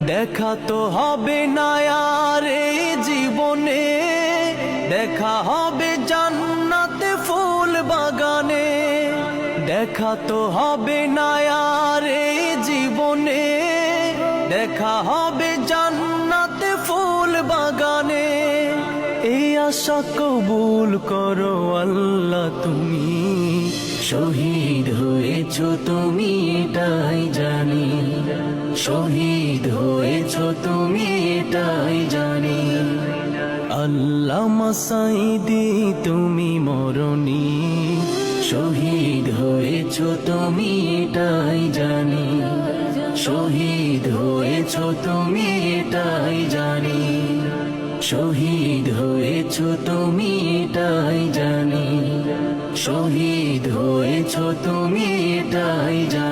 দেখা তো হবে না আর এই জীবনে, দেখা হবে জান্নাতে ফুল বাগানে। দেখা তো হবে না আর এই জীবনে, দেখা হবে জান্নাতে ফুল বাগানে। এই আশা কবুল করো আল্লাহ তুমি, শহীদ হয়েছো তুমি এটাই জানি, শহীদ হয়েছো তুমি এটাই জানি। আল্লামা সাঈদী তুমি মরণি, শহীদ হয়েছো তুমি এটাই জানি, শহীদ হয়েছো তুমি এটাই জানি, শহীদ হয়েছো তুমি এটাই জানি, শহীদ হয়েছো তুমি এটাই জানি।